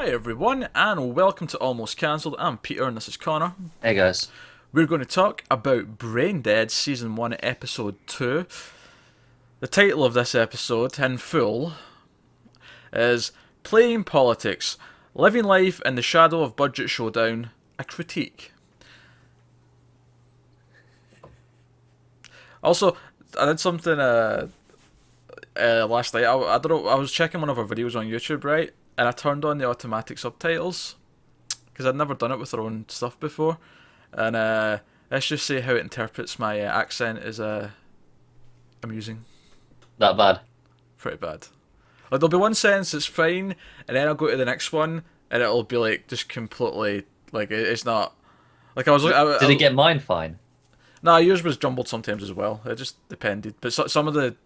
Hi everyone, and welcome to Almost Cancelled. I'm Peter, and this is Connor. Hey guys. We're going to talk about BrainDead Season 1, Episode 2. The title of this episode, in full, is Playing Politics, Living Life in the Shadow of Budget Showdown, a Critique. Also, I did something last night. I don't know, I was checking one of our videos on YouTube, right? And I turned on the automatic subtitles because I'd never done it with our own stuff before. And let's just say how it interprets my accent is amusing. That bad. Pretty bad. Like, there'll be one sentence that's fine, and then I'll go to the next one, and it'll be like just completely like it's not. Like I was. Did it get mine fine? Nah, yours was jumbled sometimes as well. It just depended, but some of the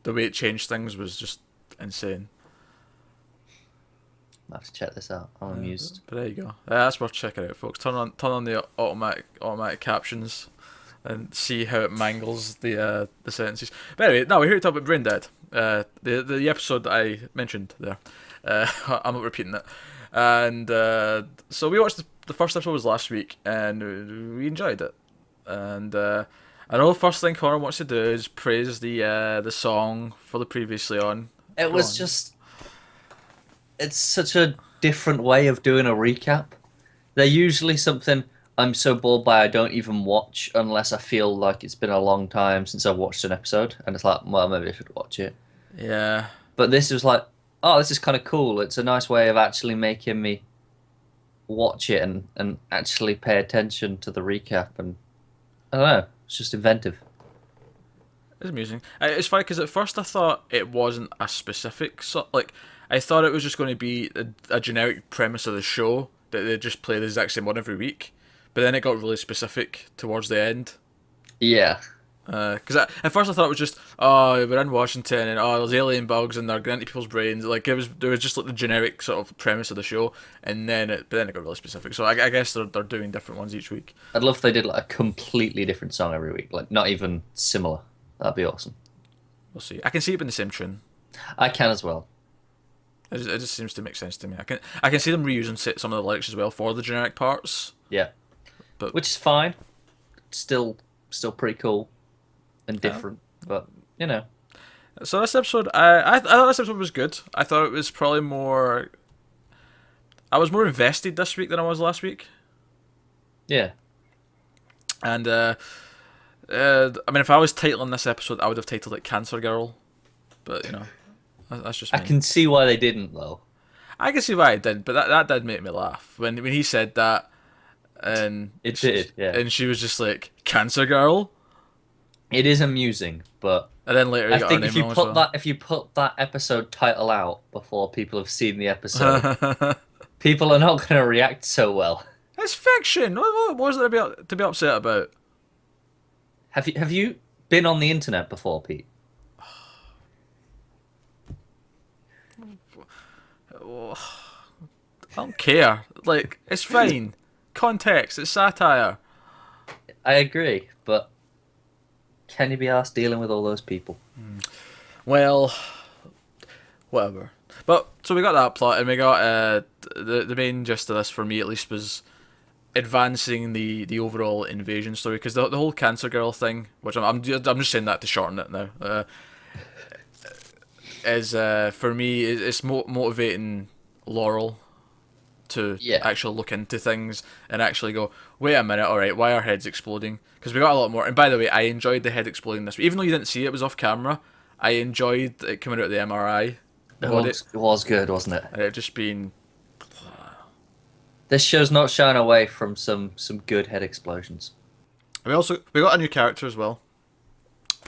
way it changed things was just insane. I have to check this out. I'm amused. But there you go. That's worth checking out, folks. Turn on the automatic captions and see how it mangles the sentences. But anyway, now we're here to talk about BrainDead. The episode that I mentioned there. I'm not repeating it. And so we watched the first episode was last week, and we enjoyed it. And I know the first thing Connor wants to do is praise the song for the previously on. It was just... It's such a different way of doing a recap. They're usually something I'm so bored by I don't even watch unless I feel like it's been a long time since I've watched an episode. And it's like, well, maybe I should watch it. Yeah. But this was like, oh, this is kind of cool. It's a nice way of actually making me watch it and actually pay attention to the recap. And I don't know, it's just inventive. It's amusing. It's funny because at first I thought it wasn't a specific like I thought it was just going to be a generic premise of the show that they just play the exact same one every week, but then it got really specific towards the end. Yeah. Because at first I thought it was just we're in Washington and there's alien bugs and they're getting into people's brains. Like there was just like the generic sort of premise of the show, and then it got really specific. So I guess they're doing different ones each week. I'd love if they did like a completely different song every week, like not even similar. That'd be awesome. We'll see. I can see it in the same tune. I can as well. It just seems to make sense to me. I can see them reusing some of the lyrics as well for the generic parts. Yeah, but which is fine. Still pretty cool and different, but you know. So this episode, I thought this episode was good. I thought it was probably more. I was more invested this week than I was last week. Yeah. And I mean, if I was titling this episode, I would have titled it "Cancer Girl," but you know. That's just me. I can see why they didn't, though. I can see why it did, but that did make me laugh when he said that, and it did, yeah. And she was just like "Cancer Girl." It is amusing, but and then later I think if you put that episode title out before people have seen the episode, people are not going to react so well. It's fiction. What was there to be upset about? Have you been on the internet before, Pete? I don't care. Like, it's fine. Context, it's satire. I agree, but can you be asked dealing with all those people? Well, whatever. But so we got that plot, and we got the main gist of this for me at least was advancing the overall invasion story, because the whole Cancer Girl thing, which I'm just saying that to shorten it now, is for me it's motivating Laurel to actually look into things and actually go, wait a minute, alright, why are heads exploding? Because we got a lot more. And by the way, I enjoyed the head exploding this week. Even though you didn't see it, it was off camera, I enjoyed it coming out of the MRI. It was good, wasn't it? And it just been... This show's not shying away from some good head explosions. We got a new character as well.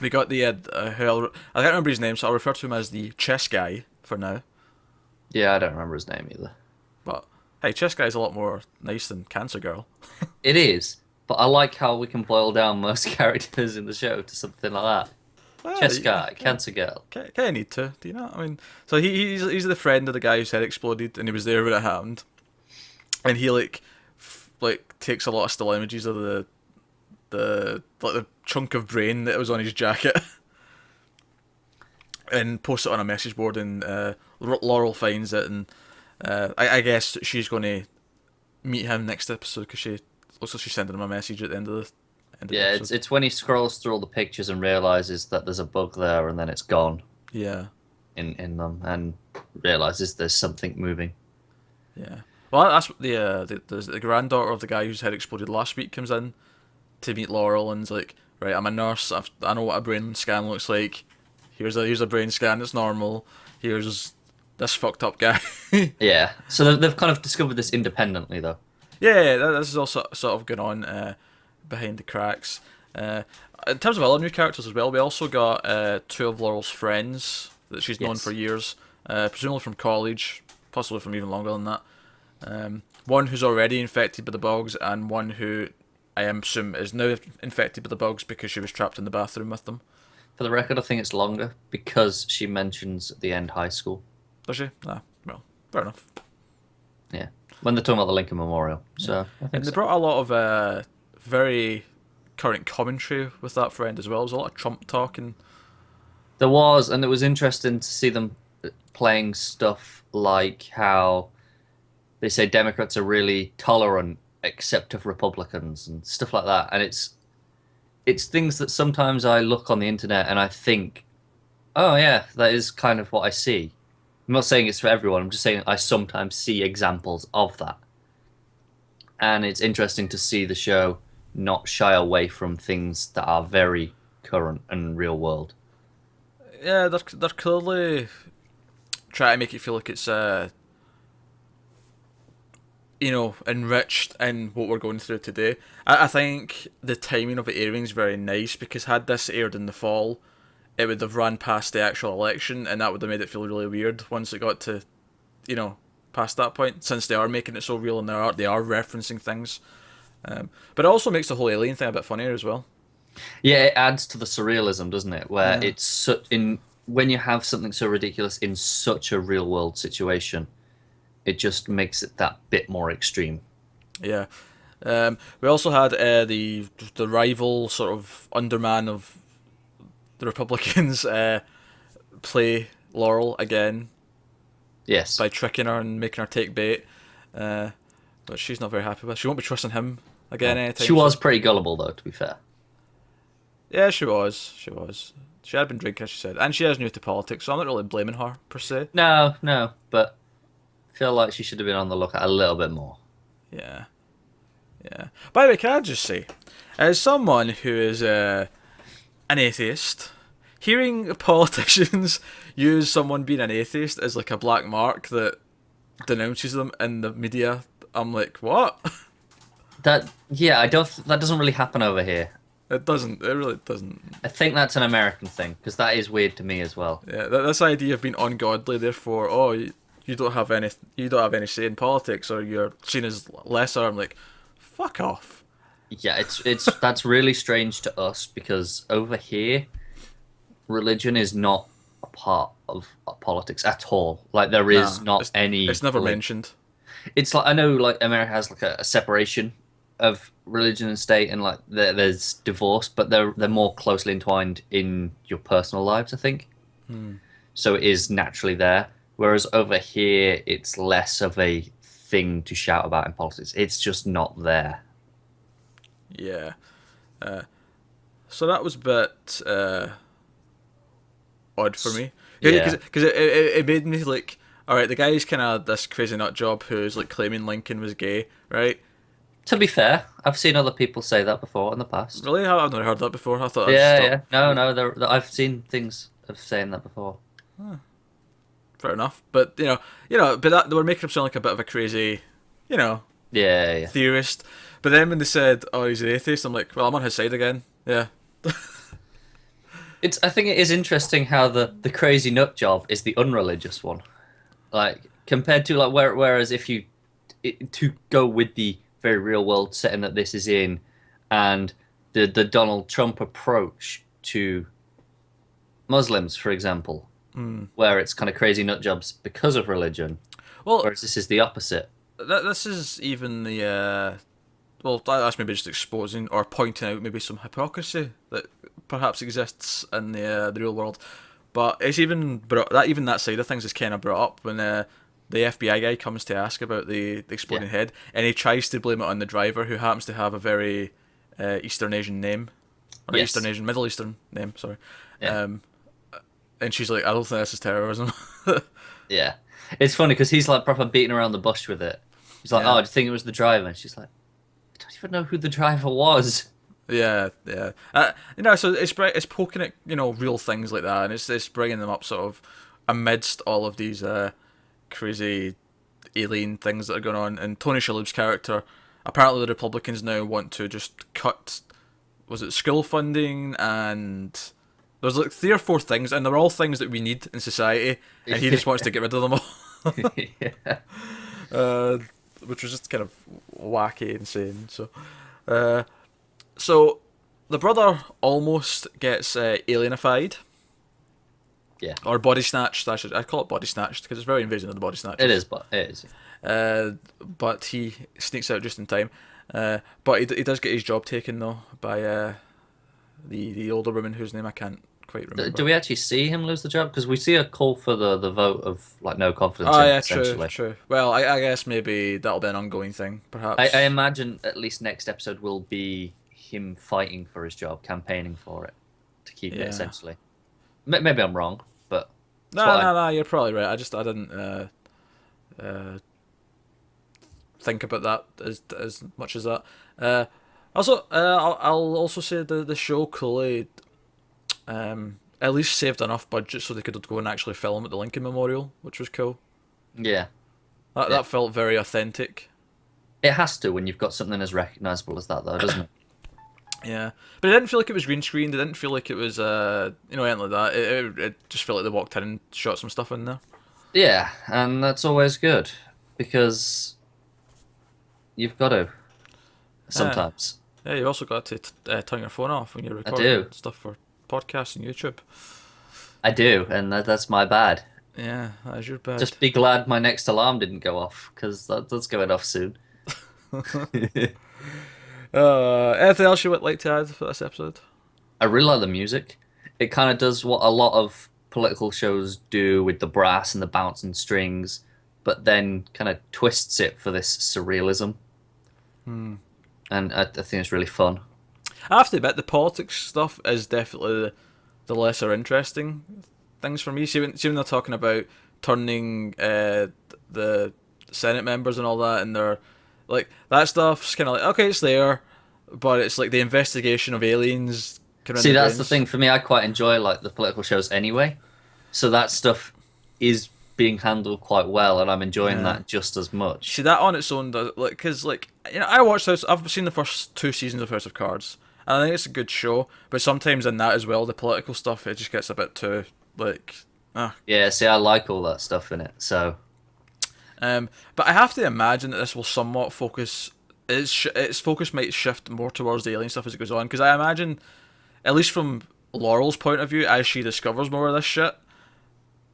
We got the I can't remember his name, so I'll refer to him as the chess guy for now. Yeah, I don't remember his name either. But hey, chess guy's a lot more nice than Cancer Girl. It is, but I like how we can boil down most characters in the show to something like that. Well, chess guy, Cancer Girl. Kind of need to, do you know? I mean, so he's the friend of the guy whose head exploded, and he was there when it happened, and he like takes a lot of still images of the chunk of brain that was on his jacket and posts it on a message board, and Laurel finds it, and I guess she's going to meet him next episode because she looks like she's sending him a message at the end of the Yeah, episode. it's when he scrolls through all the pictures and realizes that there's a bug there, and then it's gone Yeah, in them, and realizes there's something moving. yeah. Well, that's what the granddaughter of the guy whose head exploded last week comes in to meet Laurel and's like, right, I'm a nurse. I know what a brain scan looks like. Here's a brain scan. It's normal. Here's this fucked up guy. Yeah, so they've kind of discovered this independently, though. Yeah, this is also sort of going on behind the cracks. In terms of other new characters as well, we also got two of Laurel's friends that she's known Yes. for years, presumably from college, possibly from even longer than that. One who's already infected by the bugs, and one who I assume is now infected by the bugs because she was trapped in the bathroom with them. For the record, I think it's longer because she mentions at the end high school. Does she? Ah, well, fair enough. Yeah, when they're talking about the Lincoln Memorial. So I think And they so. brought a lot of very current commentary with that friend as well. There was a lot of Trump talking. There was, and it was interesting to see them playing stuff like how they say Democrats are really tolerant, except of Republicans and stuff like that. And it's things that sometimes I look on the internet and I think, oh yeah, that is kind of what I see. I'm not saying it's for everyone. I'm just saying I sometimes see examples of that. And it's interesting to see the show not shy away from things that are very current and real world. Yeah, they're clearly trying to make it feel like it's enriched in what we're going through today. I think the timing of the airing is very nice because had this aired in the fall, it would have run past the actual election, and that would have made it feel really weird once it got to, past that point. Since they are making it so real and they are referencing things, but it also makes the whole alien thing a bit funnier as well. Yeah, it adds to the surrealism, doesn't it? Where Yeah. it's when you have something so ridiculous in such a real world situation, it just makes it that bit more extreme. Yeah. We also had the rival sort of underman of the Republicans play Laurel again Yes. by tricking her and making her take bait, but she's not very happy with. She won't be trusting him again anytime She was soon. pretty gullible, though, to be fair. Yeah, she was. She was. She had been drinking, as she said, and she is new to politics, so I'm not really blaming her per se. No, but I feel like she should have been on the lookout a little bit more. Yeah. Yeah. By the way, can I just say, as someone who is an atheist, hearing politicians use someone being an atheist as like a black mark that denounces them in the media, I'm like, what? That that doesn't really happen over here. It doesn't. It really doesn't. I think that's an American thing because that is weird to me as well. Yeah, this idea of being ungodly, therefore, you don't have any say in politics, or you're seen as lesser. I'm like, fuck off. Yeah, it's that's really strange to us because over here, religion is not a part of politics at all. Like there is Nah, not any. It's never like, mentioned. It's like I know like America has like a separation of religion and state, and like there's divorce, but they're more closely entwined in your personal lives, I think. So it is naturally there. Whereas over here, it's less of a thing to shout about in politics. It's just not there. Yeah. So that was a bit odd for me. Yeah. Because it made me like, alright, the guy's kind of this crazy nut job who's like claiming Lincoln was gay, right? To be fair, I've seen other people say that before in the past. Really? I've never heard that before. I thought Yeah. No, I've seen things of saying that before. fair enough. But but that they were making him sound like a bit of a crazy, Yeah. theorist. But then when they said, "Oh, he's an atheist," I'm like, "Well, I'm on his side again." Yeah. I think it is interesting how the crazy nut job is the unreligious one, like compared to like whereas if to go with the very real world setting that this is in, and the Donald Trump approach to Muslims, for example, where it's kind of crazy nut jobs because of religion, Well, whereas this is the opposite. this is even the that's maybe just exposing or pointing out maybe some hypocrisy that perhaps exists in the real world. But it's even that side of things is kind of brought up when the FBI guy comes to ask about the exploding head, and he tries to blame it on the driver, who happens to have a very Eastern Asian name, or Yes. Eastern Asian, Middle Eastern name. Sorry. Yeah. And she's like, I don't think this is terrorism. Yeah. It's funny because he's like proper beating around the bush with it. He's like, Yeah. "Oh, do you think it was the driver?" And she's like, "I don't even know who the driver was." Yeah, yeah. So it's poking at real things like that, and it's bringing them up sort of amidst all of these crazy alien things that are going on. And Tony Shalhoub's character, apparently the Republicans now want to just cut, was it school funding, and there's like 3 or 4 things, and they're all things that we need in society, and he just wants to get rid of them all. Yeah. Which was just kind of wacky, insane. So the brother almost gets alienified. Yeah. Or body snatched. I call it body snatched because it's very invasive of the body snatch. It is, but it is. But he sneaks out just in time. But he does get his job taken though by the older woman whose name I can't quite remember. Do we actually see him lose the job? Because we see a call for the vote of like no confidence. Oh in, yeah, essentially. true. Well, I guess maybe that'll be an ongoing thing, perhaps. I imagine at least next episode will be him fighting for his job, campaigning for it to keep it. Essentially, maybe I'm wrong, but no, you're probably right. I didn't think about that as much as that. Also, I'll also say the show clearly at least saved enough budget so they could go and actually film at the Lincoln Memorial, which was cool. Yeah. That felt very authentic. It has to when you've got something as recognisable as that, though, doesn't it? Yeah, but it didn't feel like it was green screened. It didn't feel like it was anything like that. It just felt like they walked in and shot some stuff in there. Yeah, and that's always good because you've got to sometimes. Yeah, you've also got to turn your phone off when you're recording do. stuff for podcasts and YouTube. I do, and that's my bad. Yeah, that is your bad. Just be glad my next alarm didn't go off because that's going off soon. Anything else you would like to add for this episode? I really like the music. It kind of does what a lot of political shows do with the brass and the bouncing strings, but then kind of twists it for this surrealism. And I think it's really fun. I have to admit, the politics stuff is definitely the lesser interesting things for me. See when they're talking about turning the Senate members and all that, and they're like, that stuff's kind of like, okay, it's there, but it's like the investigation of aliens. See, that's the thing for me. I quite enjoy like the political shows anyway, so that stuff is being handled quite well, and I'm enjoying that just as much. See, that on its own, because I watched House. I've seen the first 2 seasons of House of Cards, and I think it's a good show. But sometimes in that as well, the political stuff, it just gets a bit too Yeah, see, I like all that stuff in it, so. But I have to imagine that this will somewhat focus. Its focus might shift more towards the alien stuff as it goes on, because I imagine, at least from Laurel's point of view, as she discovers more of this shit,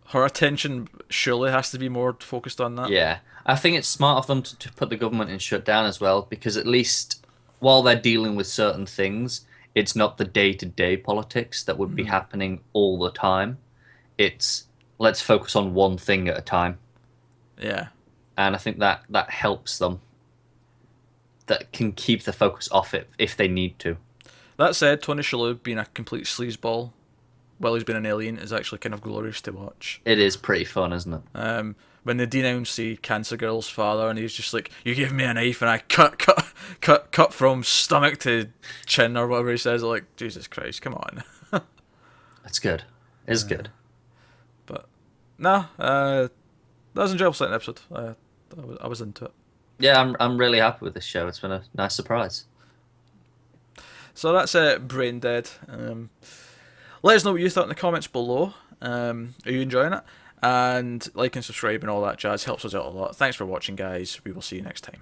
her attention surely has to be more focused on that. Yeah, I think it's smart of them to put the government in shutdown as well, because at least while they're dealing with certain things, it's not the day-to-day politics that would be happening all the time. It's let's focus on one thing at a time. Yeah. And I think that helps them. That can keep the focus off it if they need to. That said, Tony Shalhoub being a complete sleazeball while he's been an alien is actually kind of glorious to watch. It is pretty fun, isn't it? When they denounce the cancer girl's father, and he's just like, "You give me a knife, and I cut from stomach to chin," or whatever he says. Like, Jesus Christ, come on. It's good. It's good. But no, that was an enjoyable second episode. I was into it. Yeah, I'm really happy with this show. It's been a nice surprise. So that's BrainDead. Let us know what you thought in the comments below. Are you enjoying it? And like and subscribe and all that jazz helps us out a lot. Thanks for watching, guys. We will see you next time.